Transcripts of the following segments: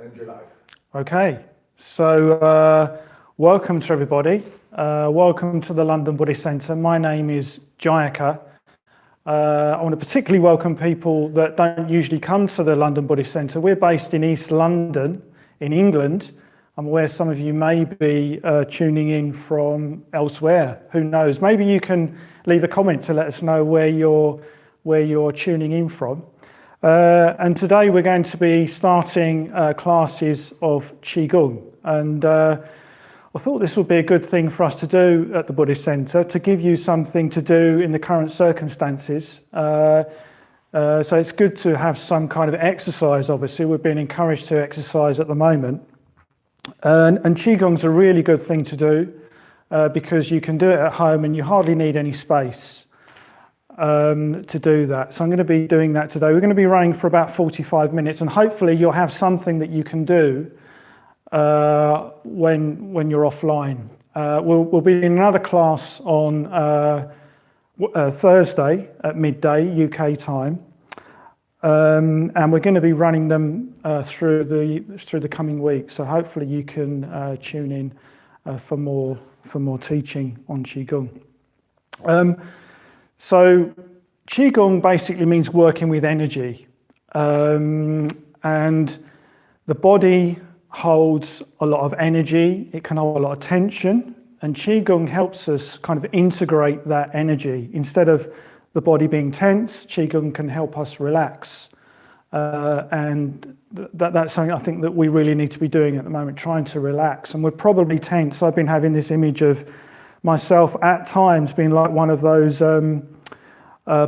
And you're live. Okay, so welcome to everybody. Welcome to the London Buddhist Centre. My name is Jayaka. I want to particularly welcome people that don't usually come to the London Buddhist Centre. We're based in East London, in England. I'm aware some of you may be tuning in from elsewhere. Who knows? Maybe you can leave a comment to let us know where you're tuning in from. And today we're going to be starting classes of Qigong, and I thought this would be a good thing for us to do at the Buddhist Centre, to give you something to do in the current circumstances. So it's good to have some kind of exercise. Obviously we're being encouraged to exercise at the moment, and Qigong's a really good thing to do because you can do it at home and you hardly need any space to do that. So I'm going to be doing that today. We're going to be running for about 45 minutes, and hopefully you'll have something that you can do when you're offline. We'll be in another class on Thursday at midday UK time, and we're going to be running them through the coming week. So hopefully you can tune in for more teaching on Qigong. So Qigong basically means working with energy, and the body holds a lot of energy, it can hold a lot of tension, and Qigong helps us kind of integrate that energy. Instead of the body being tense, Qigong can help us relax, and that's something I think that we really need to be doing at the moment, trying to relax. And we're probably tense. I've been having this image of myself at times being like one of those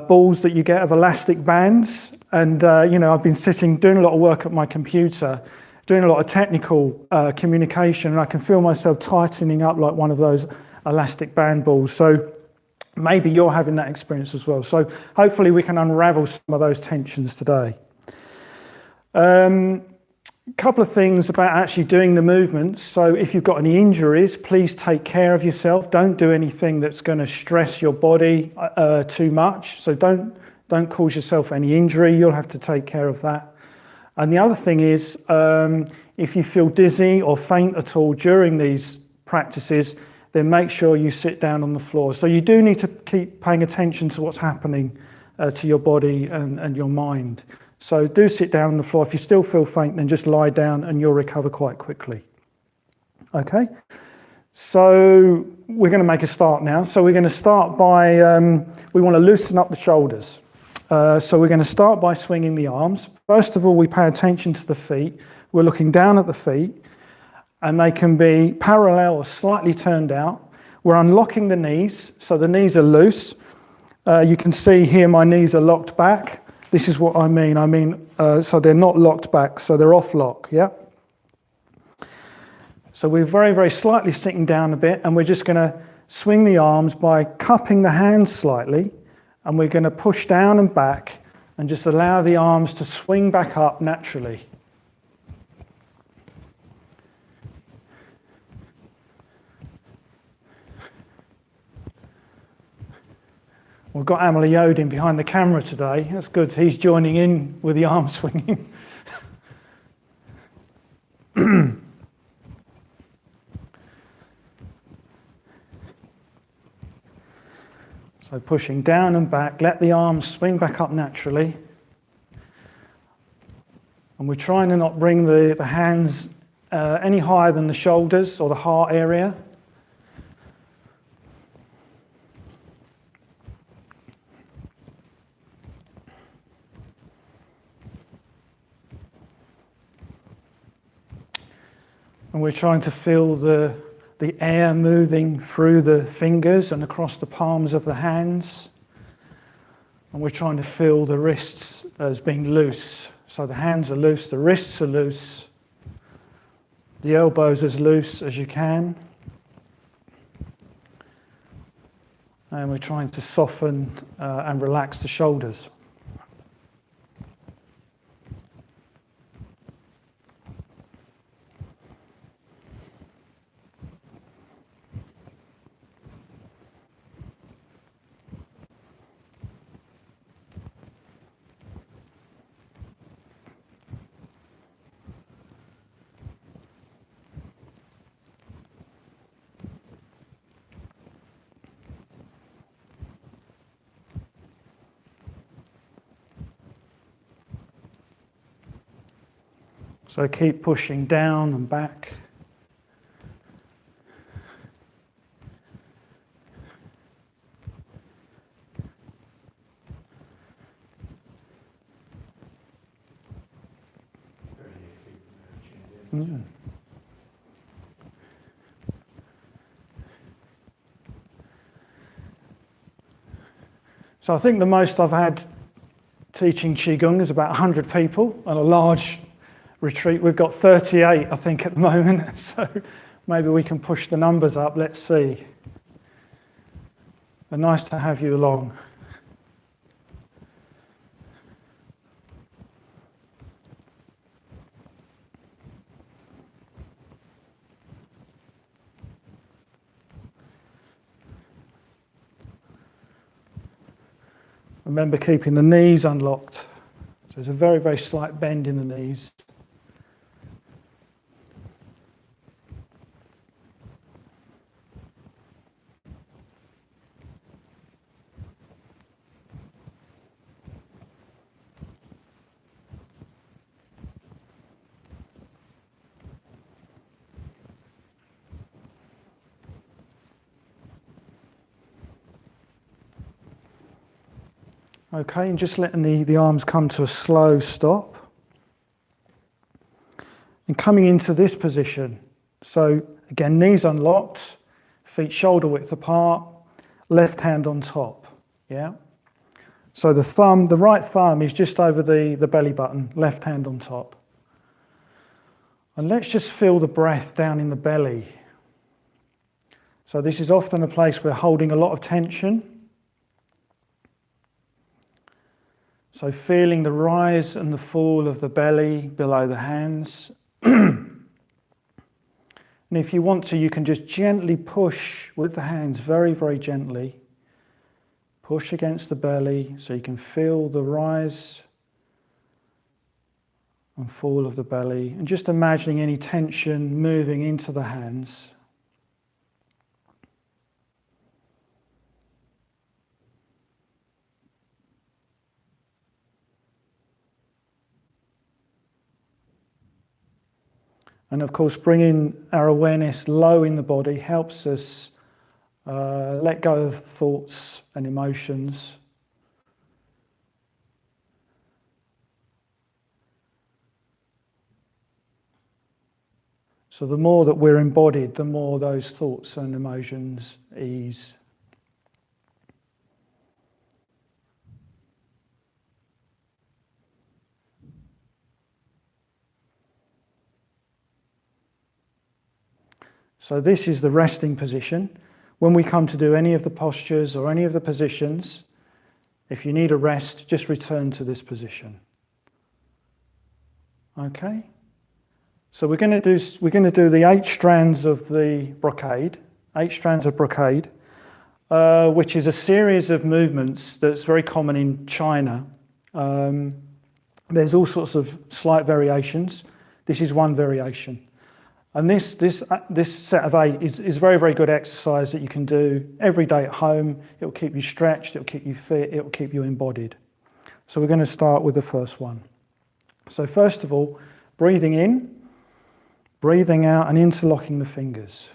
balls that you get of elastic bands, and I've been sitting doing a lot of work at my computer, doing a lot of technical communication, and I can feel myself tightening up like one of those elastic band balls. So maybe you're having that experience as well. So hopefully we can unravel some of those tensions today. Couple of things about actually doing the movements. So if you've got any injuries, please take care of yourself. Don't do anything that's going to stress your body too much. So don't cause yourself any injury. You'll have to take care of that. And the other thing is, if you feel dizzy or faint at all during these practices, then make sure you sit down on the floor. So you do need to keep paying attention to what's happening to your body and your mind. So do sit down on the floor. If you still feel faint, then just lie down and you'll recover quite quickly. Okay, so we're going to make a start now. So we're going to start by, we want to loosen up the shoulders. So we're going to start by swinging the arms. First of all, we pay attention to the feet. We're looking down at the feet, and they can be parallel or slightly turned out. We're unlocking the knees, so the knees are loose. You can see here my knees are locked back. This is what I mean. So they're not locked back, so they're off lock, yeah? So we're very, very slightly sitting down a bit, and we're just going to swing the arms by cupping the hands slightly, and we're going to push down and back and just allow the arms to swing back up naturally. We've got Amala Yodin behind the camera today. That's good. He's joining in with the arm swinging. So pushing down and back, let the arms swing back up naturally. And we're trying to not bring the hands any higher than the shoulders or the heart area. And we're trying to feel the air moving through the fingers and across the palms of the hands. And we're trying to feel the wrists as being loose. So the hands are loose, the wrists are loose, the elbows as loose as you can. And we're trying to soften and relax the shoulders. So keep pushing down and back. Mm. So I think the most I've had teaching Qigong is about 100 people on a large retreat. We've got 38, I think, at the moment. So maybe we can push the numbers up. Let's see. But nice to have you along. Remember keeping the knees unlocked. So there's a very, very slight bend in the knees. Okay, and just letting the arms come to a slow stop. And coming into this position. So again, knees unlocked, feet shoulder width apart, left hand on top. Yeah. So the right thumb is just over the belly button, left hand on top. And let's just feel the breath down in the belly. So this is often a place we're holding a lot of tension. So feeling the rise and the fall of the belly below the hands. And if you want to, you can just gently push with the hands, very, very gently. Push against the belly so you can feel the rise and fall of the belly. And just imagining any tension moving into the hands. And of course, bringing our awareness low in the body helps us let go of thoughts and emotions. So the more that we're embodied, the more those thoughts and emotions ease. So this is the resting position. When we come to do any of the postures or any of the positions, if you need a rest, just return to this position. Okay? So we're going to do the 8 strands of the brocade, 8 strands of brocade, which is a series of movements that's very common in China. There's all sorts of slight variations. This is one variation. And this set of 8 is very, very good exercise that you can do every day at home. It'll keep you stretched, it'll keep you fit, it'll keep you embodied. So we're going to start with the first one. So first of all, breathing in, breathing out and interlocking the fingers.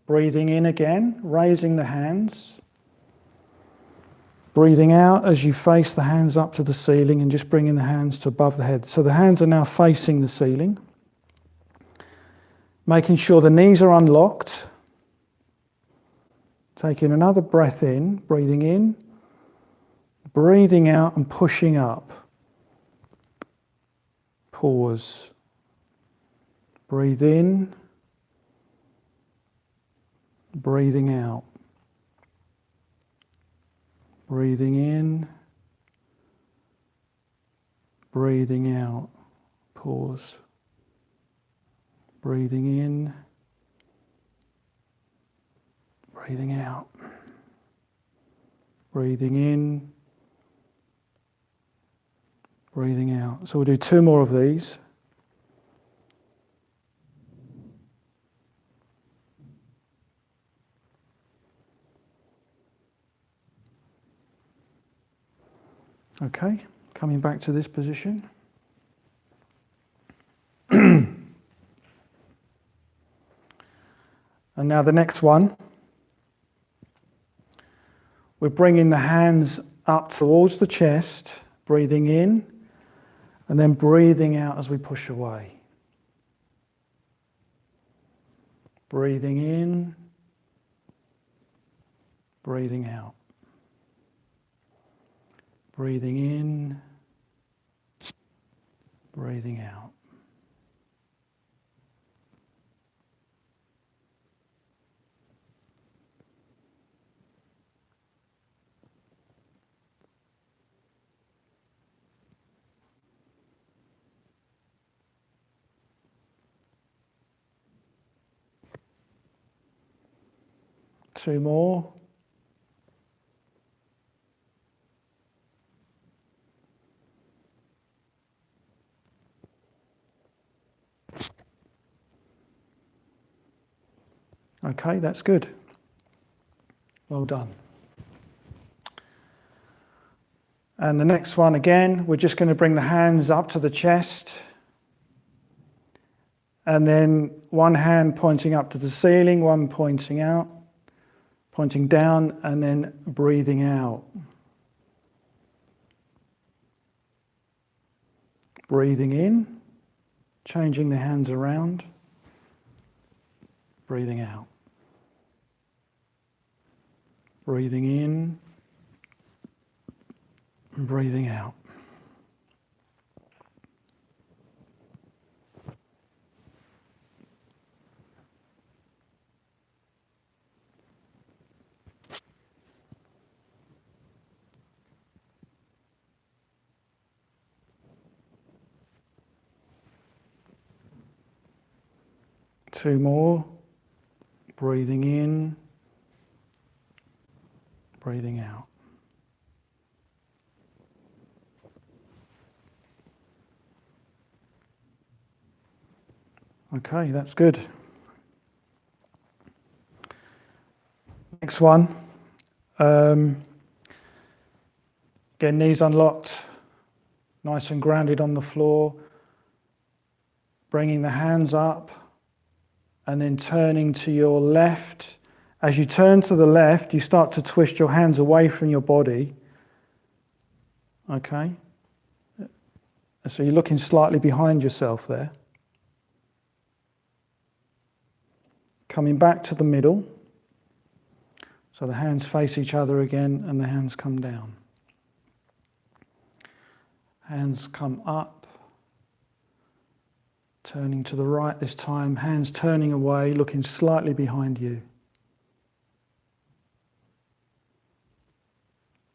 Breathing in again, raising the hands. Breathing out as you face the hands up to the ceiling and just bringing the hands to above the head. So the hands are now facing the ceiling. Making sure the knees are unlocked. Taking another breath in, breathing out and pushing up. Pause. Breathe in, breathing out. Breathing in, breathing out. Pause. Breathing in, breathing out. Breathing in, breathing out. So we'll do 2 more of these. Okay, coming back to this position. And now the next one. We're bringing the hands up towards the chest, breathing in, and then breathing out as we push away. Breathing in, breathing out. Breathing in, breathing out. Two more. Okay, that's good. Well done. And the next one again, we're just going to bring the hands up to the chest. And then one hand pointing up to the ceiling, one pointing out, pointing down, and then breathing out. Breathing in, changing the hands around, breathing out. Breathing in, breathing out. Two more. Breathing in, breathing out. Okay, that's good. Next one. Again, knees unlocked, nice and grounded on the floor. Bringing the hands up and then turning to your left. As you turn to the left, you start to twist your hands away from your body. Okay? So you're looking slightly behind yourself there. Coming back to the middle. So the hands face each other again and the hands come down. Hands come up. Turning to the right this time, hands turning away, looking slightly behind you.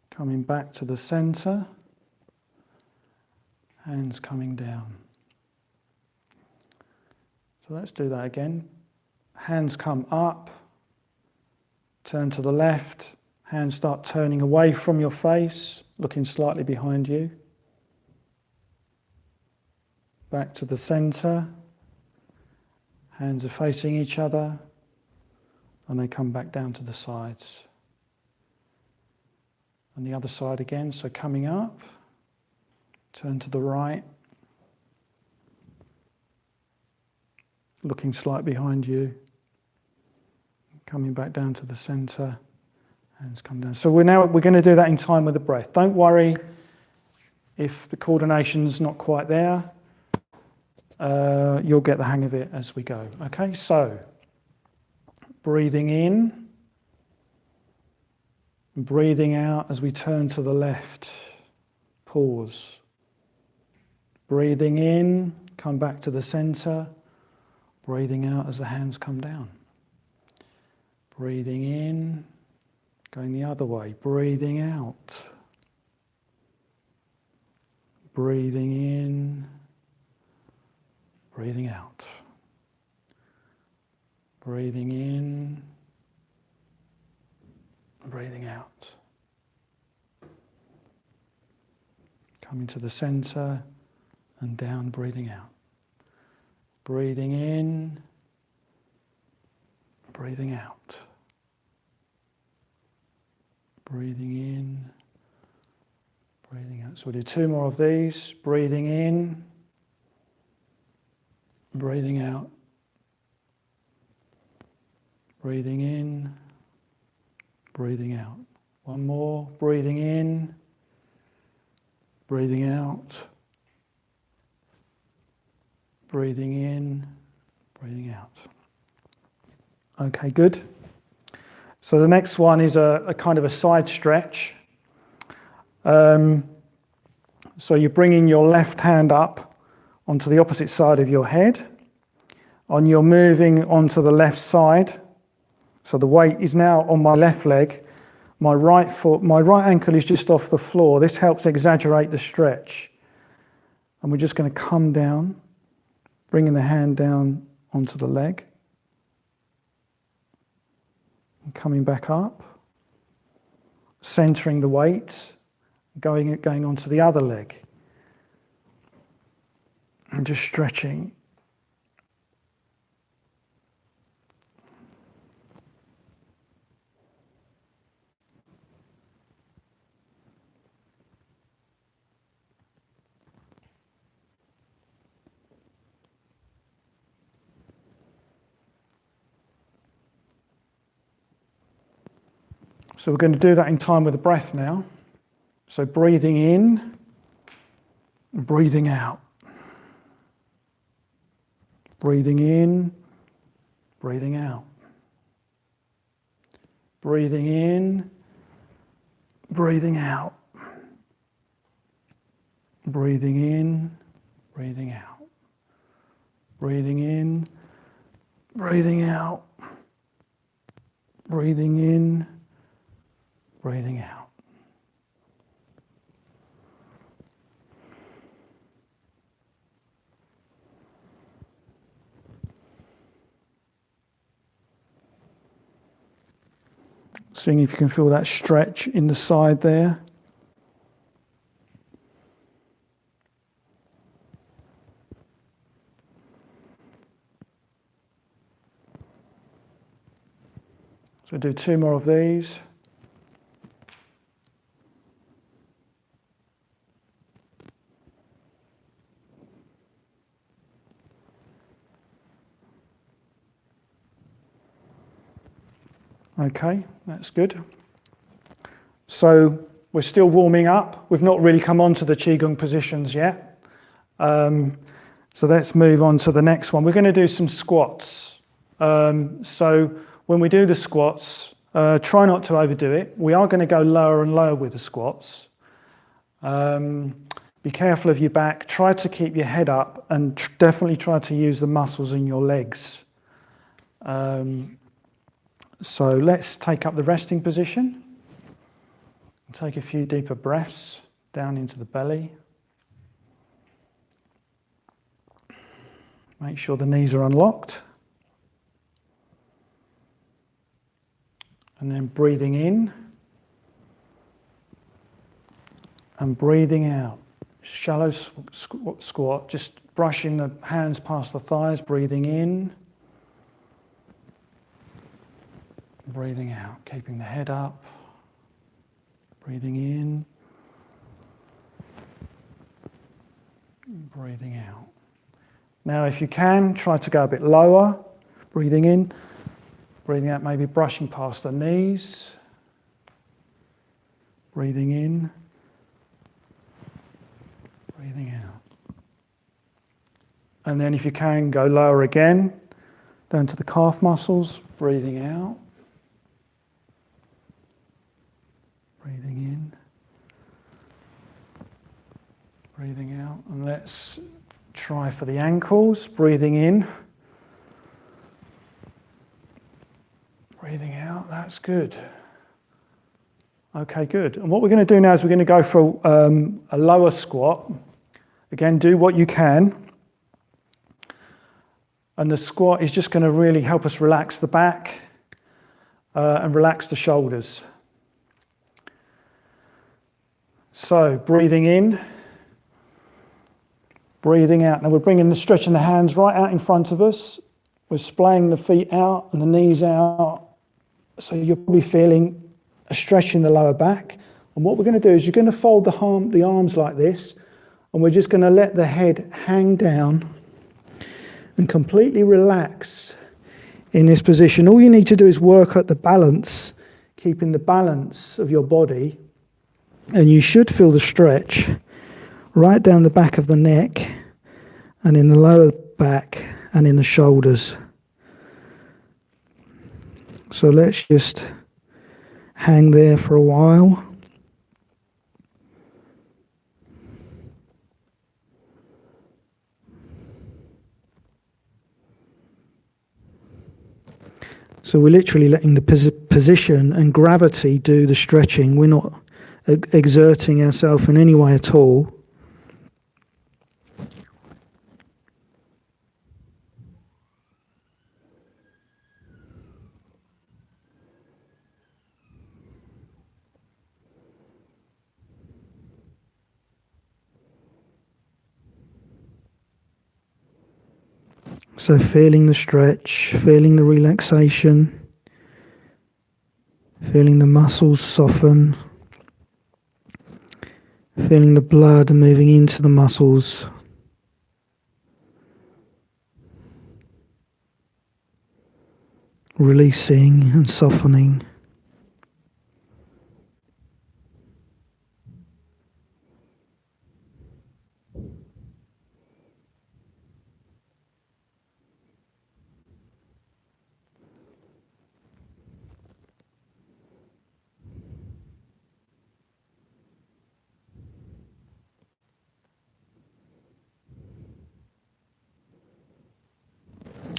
Coming back to the center, hands coming down. So let's do that again. Hands come up, turn to the left, hands start turning away from your face, looking slightly behind you. Back to the center, hands are facing each other, and they come back down to the sides. And the other side again, so coming up, turn to the right, looking slightly behind you, coming back down to the center, hands come down. So we're going to do that in time with the breath. Don't worry if the coordination's not quite there. You'll get the hang of it as we go. Okay, so breathing in, breathing out as we turn to the left. Pause. Breathing in, come back to the center. Breathing out as the hands come down. Breathing in, going the other way. Breathing out. Breathing in. Breathing out. Breathing in. Breathing out. Coming to the center and down, breathing out. Breathing in. Breathing out. Breathing in. Breathing out. So we'll do two more of these. Breathing in. Breathing out, breathing in, breathing out. One more, breathing in, breathing out, breathing in, breathing out. Okay, good. So the next one is a kind of a side stretch. So you're bringing your left hand up onto the opposite side of your head, and you're moving onto the left side. So the weight is now on my left leg. My right ankle is just off the floor. This helps exaggerate the stretch. And we're just going to come down, bringing the hand down onto the leg. And coming back up, centering the weight, going onto the other leg. And just stretching. So we're going to do that in time with the breath now. So breathing in, and breathing out. Breathing in, breathing out. Breathing in, breathing out. Breathing in, breathing out. Breathing in, breathing out. Breathing in, breathing out. Seeing if you can feel that stretch in the side there. So do 2 more of these. Okay, that's good. So we're still warming up. We've not really come on to the Qigong positions yet. So let's move on to the next one. We're going to do some squats. So when we do the squats, try not to overdo it. We are going to go lower and lower with the squats. Be careful of your back. Try to keep your head up and definitely try to use the muscles in your legs. So let's take up the resting position. Take a few deeper breaths down into the belly. Make sure the knees are unlocked. And then breathing in and breathing out. Shallow squat, just brushing the hands past the thighs, breathing in. Breathing out, keeping the head up, breathing in, breathing out. Now if you can, try to go a bit lower, breathing in, breathing out, maybe brushing past the knees, breathing in, breathing out. And then if you can, go lower again, down to the calf muscles, breathing out. Breathing in, breathing out, and let's try for the ankles, breathing in, breathing out, that's good. Okay, good. And what we're going to do now is we're going to go for a lower squat. Again, do what you can. And the squat is just going to really help us relax the back and relax the shoulders. So, breathing in, breathing out. Now we're stretching the hands right out in front of us. We're splaying the feet out and the knees out. So you're probably feeling a stretch in the lower back. And what we're going to do is you're going to fold the arms like this, and we're just going to let the head hang down and completely relax in this position. All you need to do is work at the balance, keeping the balance of your body, and you should feel the stretch right down the back of the neck and in the lower back and in the shoulders. So let's just hang there for a while. So we're literally letting the position and gravity do the stretching. We're not exerting ourselves in any way at all. So feeling the stretch, feeling the relaxation, feeling the muscles soften, feeling the blood moving into the muscles. Releasing and softening.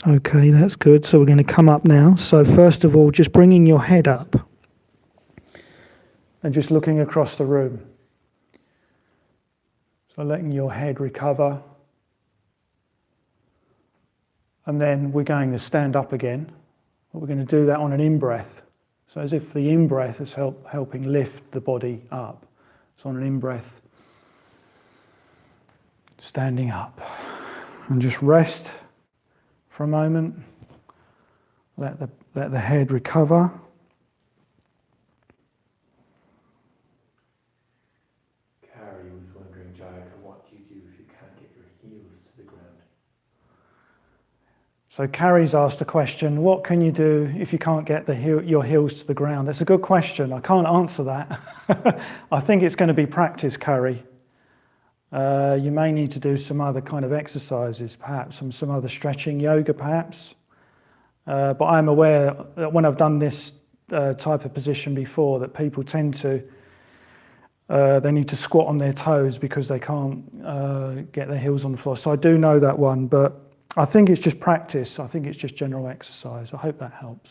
Okay, that's good. So we're going to come up now. So first of all, just bringing your head up and just looking across the room. So letting your head recover. And then we're going to stand up again. But we're going to do that on an in-breath. So as if the in-breath is helping lift the body up. So on an in-breath, standing up. And just rest for a moment. Let the head recover. Carrie was wondering, Jayaka, what do you do if you can't get your heels to the ground? So Carrie's asked a question, what can you do if you can't get your heels to the ground? That's a good question. I can't answer that. I think it's going to be practice, Carrie. You may need to do some other kind of exercises, perhaps, some other stretching, yoga perhaps. But I'm aware that when I've done this type of position before, that people tend to, they need to squat on their toes because they can't get their heels on the floor. So I do know that one, but I think it's just practice. I think it's just general exercise. I hope that helps.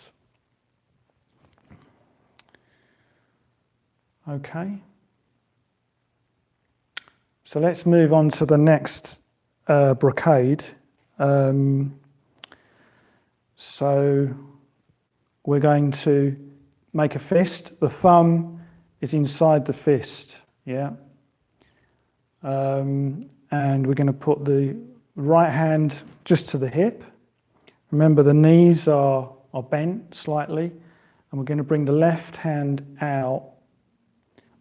Okay. So let's move on to the next brocade. So we're going to make a fist. The thumb is inside the fist, yeah. And we're going to put the right hand just to the hip. Remember, the knees are bent slightly, and we're going to bring the left hand out,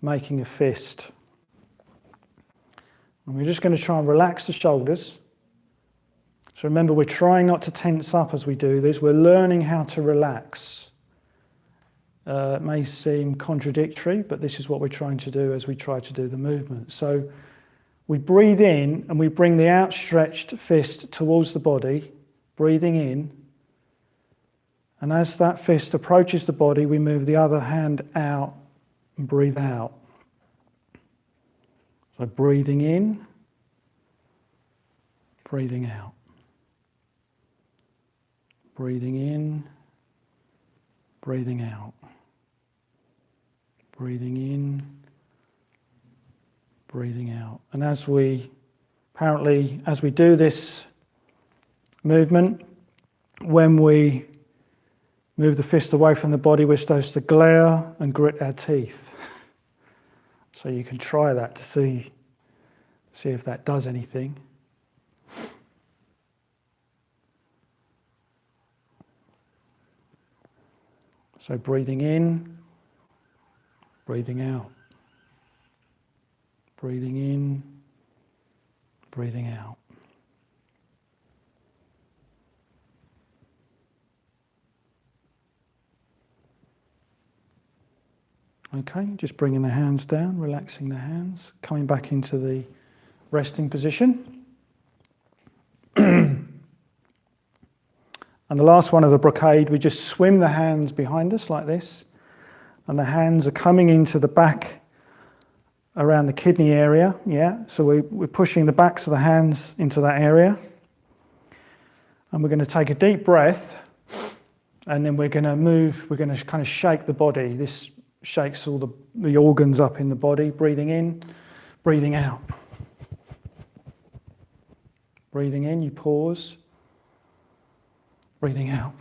making a fist. And we're just going to try and relax the shoulders. So remember, we're trying not to tense up as we do this. We're learning how to relax. It may seem contradictory, but this is what we're trying to do as we try to do the movement. So we breathe in and we bring the outstretched fist towards the body, breathing in. And as that fist approaches the body, we move the other hand out and breathe out. So breathing in, breathing out. Breathing in, breathing out. Breathing in, breathing out. And as we do this movement, when we move the fist away from the body, we're supposed to glare and grit our teeth. So you can try that to see if that does anything. So breathing in, breathing out. Breathing in, breathing out. Okay, just bringing the hands down, relaxing the hands, coming back into the resting position. And the last one of the Brocade, we just swim the hands behind us like this, and the hands are coming into the back around the kidney area, yeah? So we're pushing the backs of the hands into that area. And we're going to take a deep breath, and then we're going to move, we're going to kind of shake the body. This shakes all the organs up in the body, breathing in, breathing out. Breathing in, you pause. Breathing out.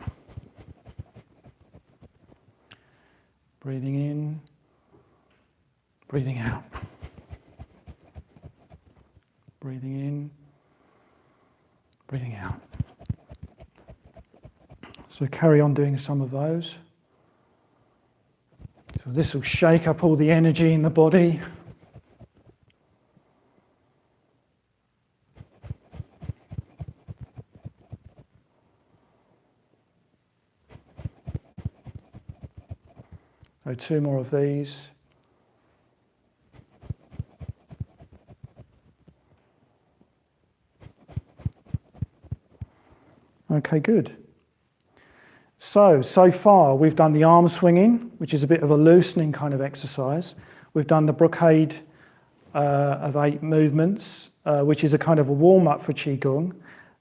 Breathing in, breathing out. Breathing in, breathing out. So carry on doing some of those. So this will shake up all the energy in the body. So 2 more of these. Okay, good. So far we've done the arm swinging, which is a bit of a loosening kind of exercise. We've done the Brocade of 8 movements, which is a kind of a warm-up for Qigong.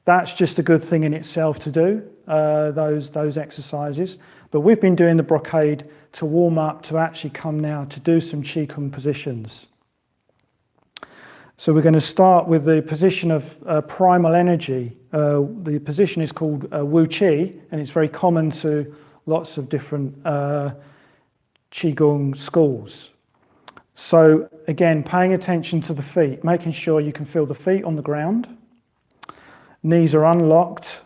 That's just a good thing in itself to do, those exercises. But we've been doing the Brocade to warm up, to actually come now to do some Qigong positions. So we're going to start with the position of primal energy. The position is called Wu Qi, and it's very common to lots of different Qigong schools. So again, paying attention to the feet, making sure you can feel the feet on the ground. Knees are unlocked.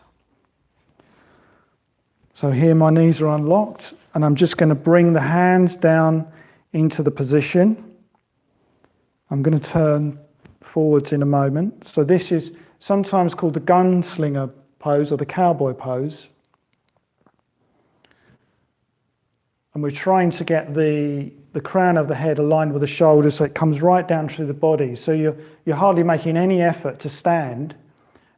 So here my knees are unlocked, and I'm just going to bring the hands down into the position. I'm going to turn forwards in a moment. So this is sometimes called the Gunslinger pose or the Cowboy pose. And we're trying to get the crown of the head aligned with the shoulders so it comes right down through the body. So you're hardly making any effort to stand,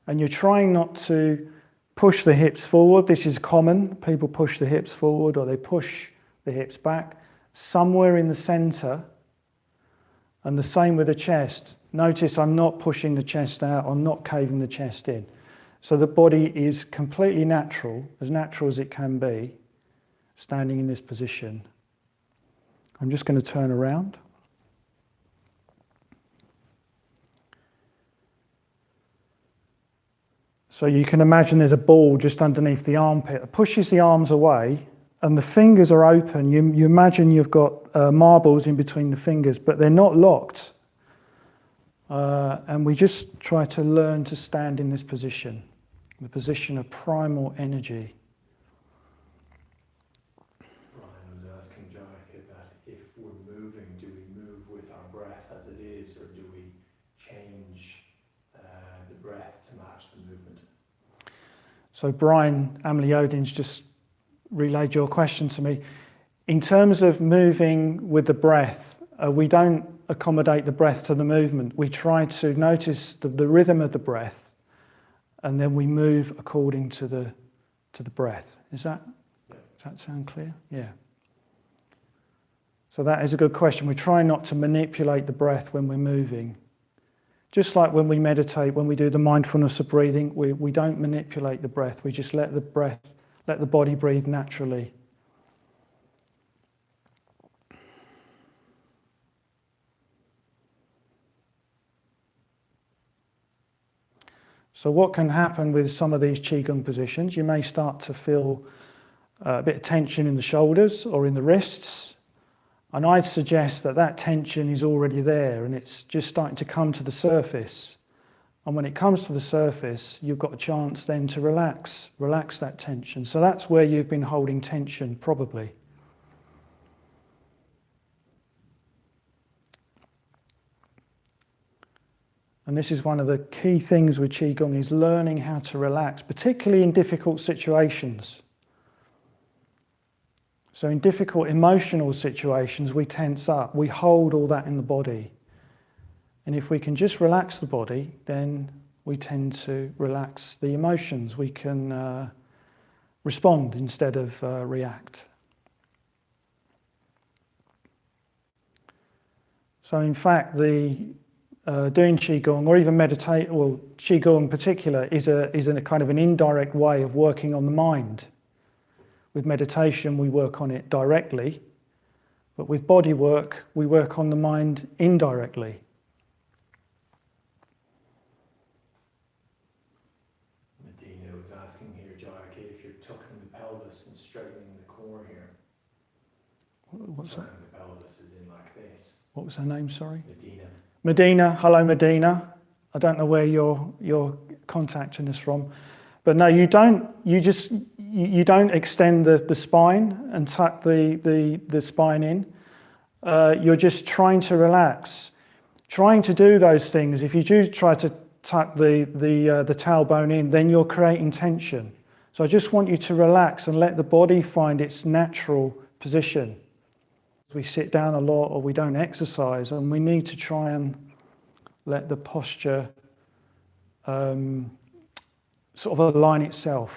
and you're trying not to push the hips forward. This is common. People push the hips forward or they push the hips back. Somewhere in the center, and the same with the chest. Notice I'm not pushing the chest out, I'm not caving the chest in. So the body is completely natural as it can be, standing in this position. I'm just going to turn around. So you can imagine there's a ball just underneath the armpit. It pushes the arms away and the fingers are open. You imagine you've got marbles in between the fingers, but they're not locked. And we just try to learn to stand in this position, the position of primal energy. Brian was asking Jayaka that if we're moving, do we move with our breath as it is, or do we change the breath to match the movement? So Brian Amliodin's just relayed your question to me. In terms of moving with the breath, we don't accommodate the breath to the movement. We try to notice the rhythm of the breath, and then we move according to the breath. Does that sound clear? Yeah. So that is a good question. We try not to manipulate the breath when we're moving. Just like when we meditate, when we do the mindfulness of breathing, we don't manipulate the breath. We just let the body breathe naturally. So what can happen with some of these Qigong positions? You may start to feel a bit of tension in the shoulders or in the wrists. And I'd suggest that tension is already there and it's just starting to come to the surface. And when it comes to the surface, you've got a chance then to relax that tension. So that's where you've been holding tension, probably. And this is one of the key things with Qigong, is learning how to relax, particularly in difficult situations. So in difficult emotional situations, we tense up, we hold all that in the body. And if we can just relax the body, then we tend to relax the emotions. We can respond instead of react. So in fact, the doing Qigong, or even meditate, well, Qigong in particular, is a kind of an indirect way of working on the mind. With meditation, we work on it directly, but with body work, we work on the mind indirectly. Medina was asking here, Jayaka, if you're tucking the pelvis and straightening the core here. What's that? The pelvis is in like this. What was her name, sorry? Medina. Medina, hello Medina. I don't know where you're contacting us from. But no, you don't extend the spine and tuck the spine in. You're just trying to relax. Trying to do those things, if you do try to tuck the tailbone in, then you're creating tension. So I just want you to relax and let the body find its natural position. We sit down a lot or we don't exercise, and we need to try and let the posture sort of align itself.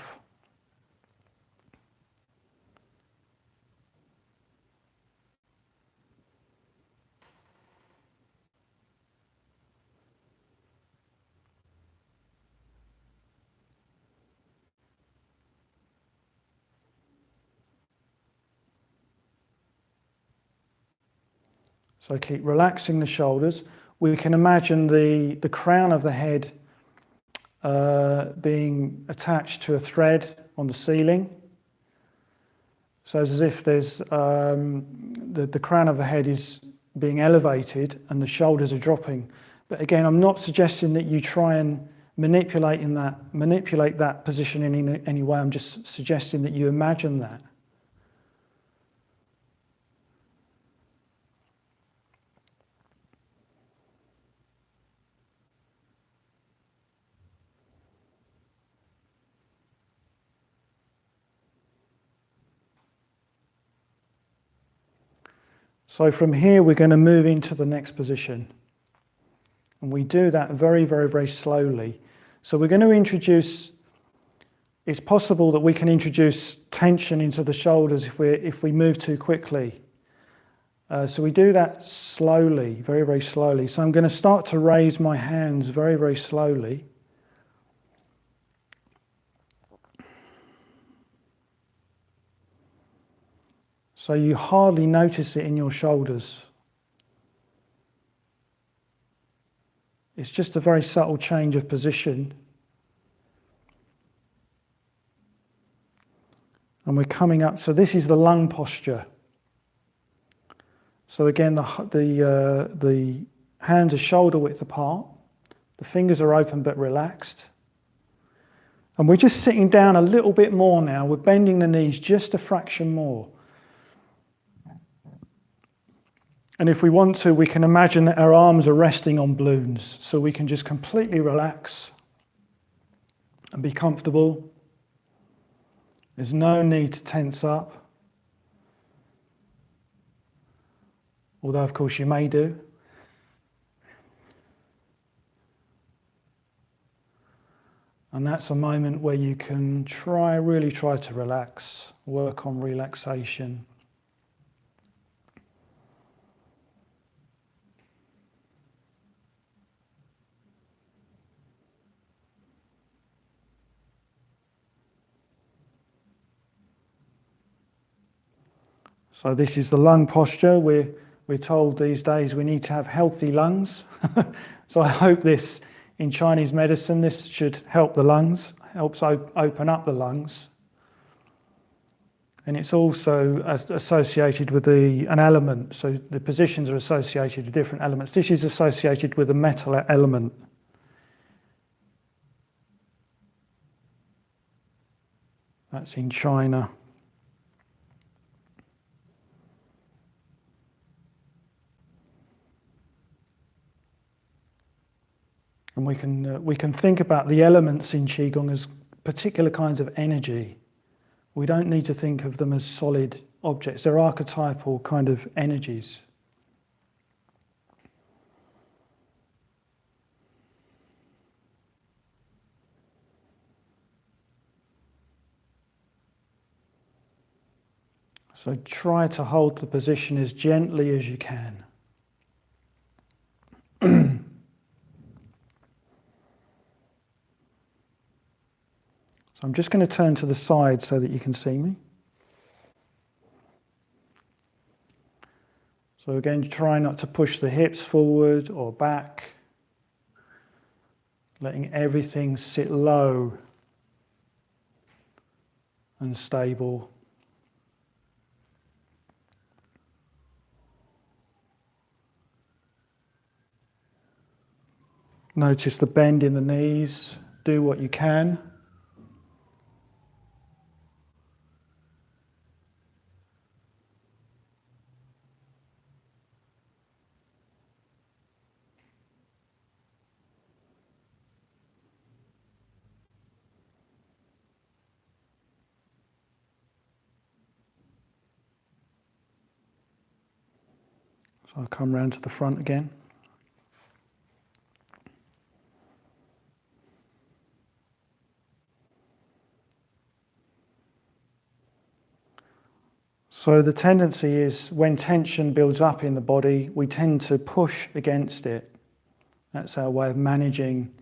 So keep relaxing the shoulders. We can imagine the crown of the head being attached to a thread on the ceiling. So it's as if there's the crown of the head is being elevated and the shoulders are dropping. But again, I'm not suggesting that you try and manipulate that position in any way. I'm just suggesting that you imagine that. So from here, we're going to move into the next position. And we do that very, very, very slowly. So we're going to introduce, it's possible that we can introduce tension into the shoulders if we move too quickly. So we do that slowly, very, very slowly. So I'm going to start to raise my hands very, very slowly. So you hardly notice it in your shoulders. It's just a very subtle change of position. And we're coming up, so this is the lung posture. So again, the hands are shoulder width apart. The fingers are open but relaxed. And we're just sitting down a little bit more now. We're bending the knees just a fraction more. And if we want to, we can imagine that our arms are resting on balloons, so we can just completely relax and be comfortable. There's no need to tense up, although of course you may do. And that's a moment where you can really try to relax, work on relaxation. So this is the lung posture. We're told these days we need to have healthy lungs. So I hope this, in Chinese medicine, this should help the lungs, helps open up the lungs. And it's also associated with an element. So the positions are associated with different elements. This is associated with a metal element. That's in China. And we can think about the elements in Qigong as particular kinds of energy. We don't need to think of them as solid objects. They're archetypal kind of energies. So try to hold the position as gently as you can. So I'm just going to turn to the side so that you can see me. So again, try not to push the hips forward or back. Letting everything sit low and stable. Notice the bend in the knees. Do what you can. So I'll come round to the front again. So the tendency is when tension builds up in the body, we tend to push against it. That's our way of managing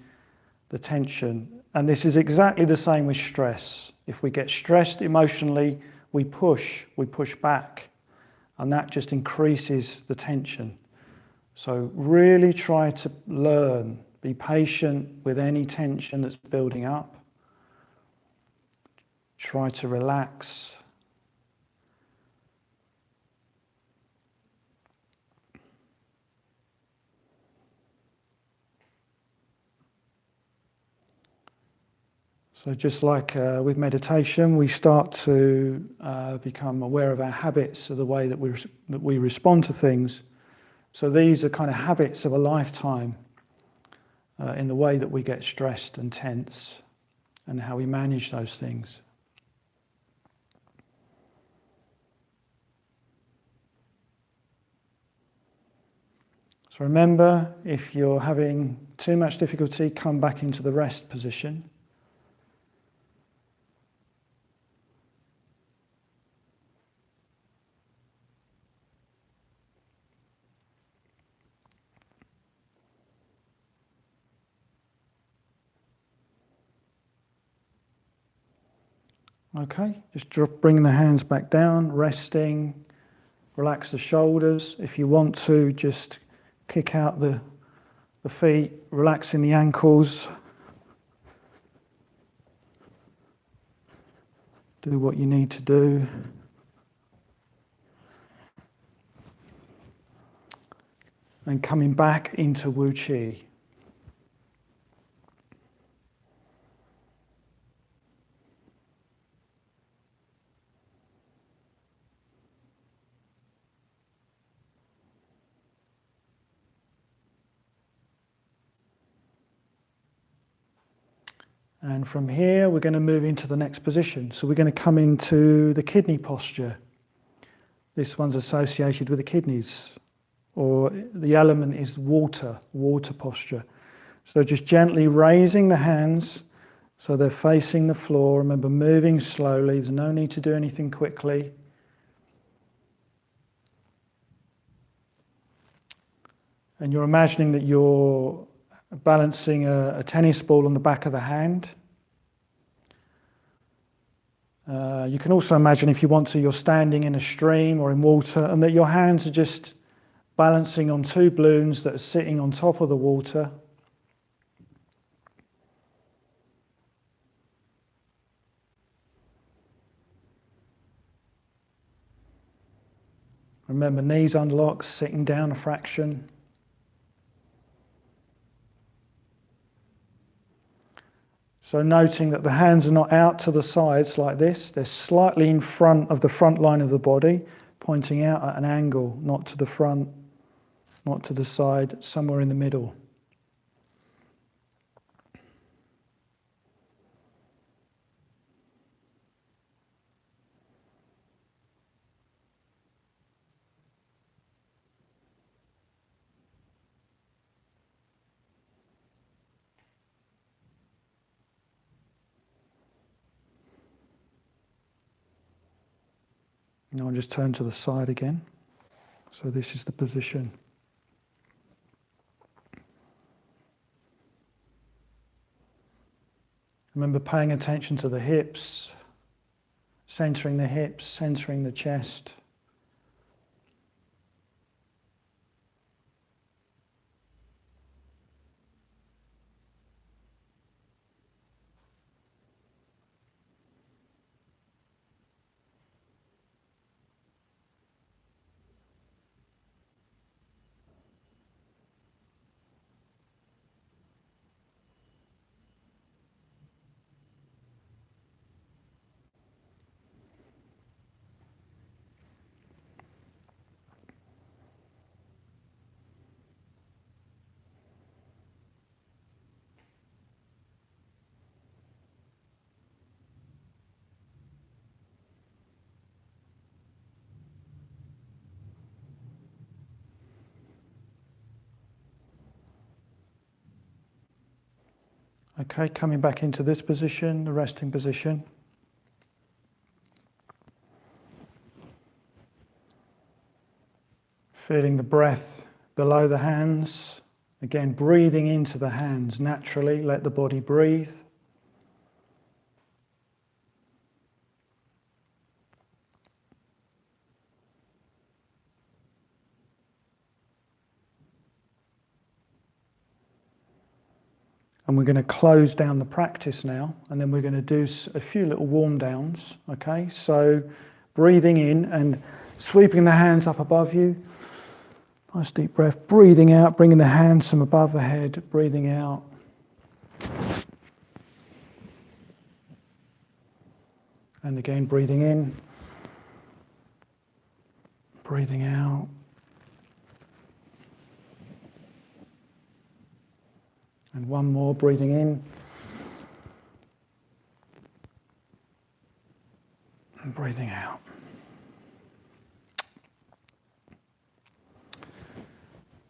the tension. And this is exactly the same with stress. If we get stressed emotionally, we push back, and that just increases the tension. So really try to learn, be patient with any tension that's building up. Try to relax. So just like with meditation, we start to become aware of our habits, of the way that we respond to things. So these are kind of habits of a lifetime in the way that we get stressed and tense and how we manage those things. So remember, if you're having too much difficulty, come back into the rest position. Okay, just bring the hands back down, resting, relax the shoulders. If you want to, just kick out the feet, relaxing the ankles. Do what you need to do. And coming back into Wu Chi. And from here, we're going to move into the next position. So we're going to come into the kidney posture. This one's associated with the kidneys, or the element is water posture. So just gently raising the hands so they're facing the floor. Remember, moving slowly. There's no need to do anything quickly. And you're imagining that you're balancing a tennis ball on the back of the hand. You can also imagine, if you want to, you're standing in a stream or in water, and that your hands are just balancing on two balloons that are sitting on top of the water. Remember, knees unlocked, sitting down a fraction. So noting that the hands are not out to the sides like this, they're slightly in front of the front line of the body, pointing out at an angle, not to the front, not to the side, somewhere in the middle. Now I'll just turn to the side again. So this is the position. Remember paying attention to the hips, centering the hips, centering the chest. Okay, coming back into this position, the resting position. Feeling the breath below the hands. Again, breathing into the hands naturally. Let the body breathe. And we're going to close down the practice now, and then we're going to do a few little warm downs. Okay, so breathing in and sweeping the hands up above you. Nice deep breath. Breathing out, bringing the hands from above the head. Breathing out. And again, breathing in. Breathing out. And one more, breathing in. And breathing out.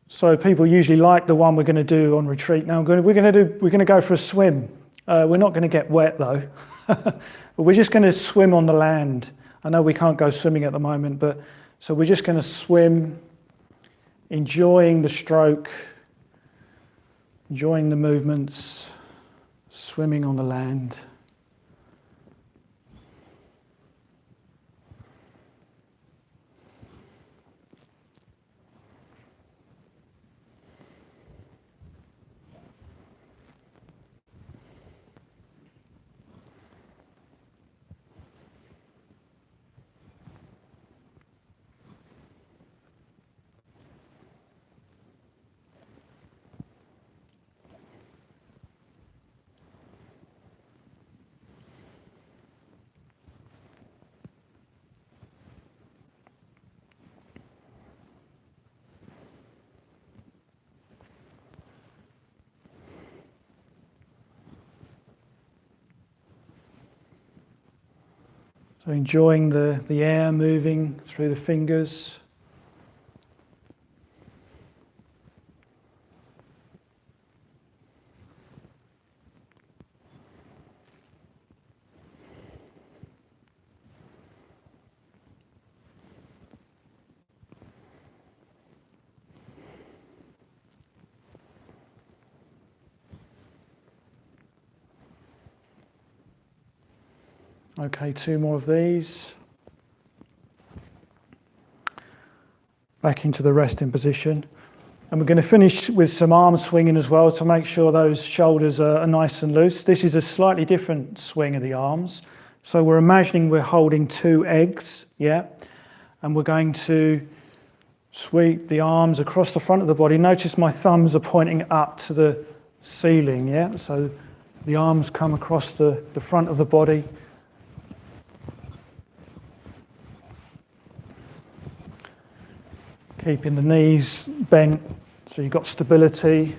So people usually like the one we're going to do on retreat. Now we're going to go for a swim. We're not going to get wet though. But we're just going to swim on the land. I know we can't go swimming at the moment, but so we're just going to swim, enjoying the stroke, enjoying the movements, swimming on the land. So enjoying the air moving through the fingers. Okay, two more of these. Back into the resting position. And we're going to finish with some arm swinging as well to make sure those shoulders are nice and loose. This is a slightly different swing of the arms. So we're imagining we're holding two eggs, yeah? And we're going to sweep the arms across the front of the body. Notice my thumbs are pointing up to the ceiling, yeah? So the arms come across the front of the body. Keeping the knees bent so you've got stability.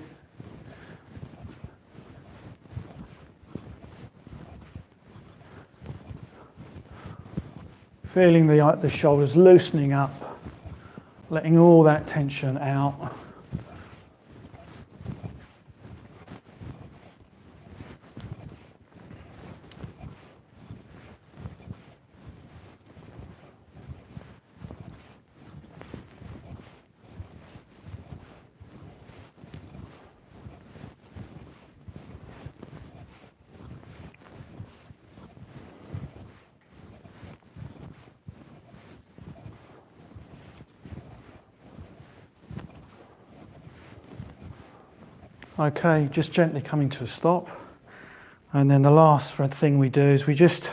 Feeling the shoulders loosening up, letting all that tension out. Okay, just gently coming to a stop. And then the last thing we do is we just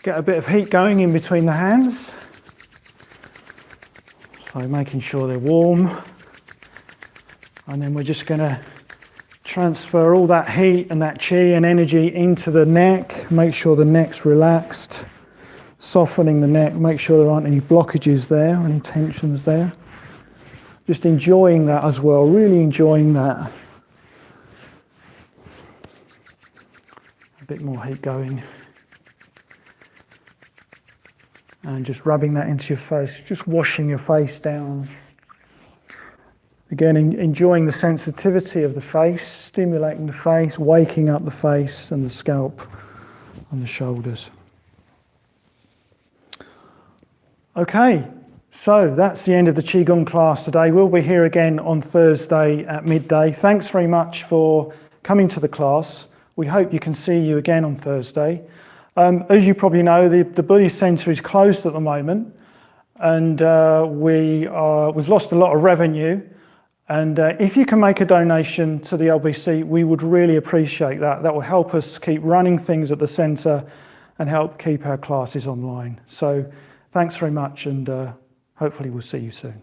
get a bit of heat going in between the hands. So making sure they're warm. And then we're just going to transfer all that heat and that chi and energy into the neck. Make sure the neck's relaxed. Softening the neck, make sure there aren't any blockages there, any tensions there. Just enjoying that as well, really enjoying that. A bit more heat going. And just rubbing that into your face, just washing your face down. Again, enjoying the sensitivity of the face, stimulating the face, waking up the face and the scalp and the shoulders. Okay, so that's the end of the Qigong class today. We'll be here again on Thursday at midday. Thanks very much for coming to the class. We hope you can see you again on Thursday. As you probably know, the Buddhist Centre is closed at the moment, and we've lost a lot of revenue. And if you can make a donation to the LBC, we would really appreciate that. That will help us keep running things at the centre and help keep our classes online. So thanks very much, and hopefully we'll see you soon.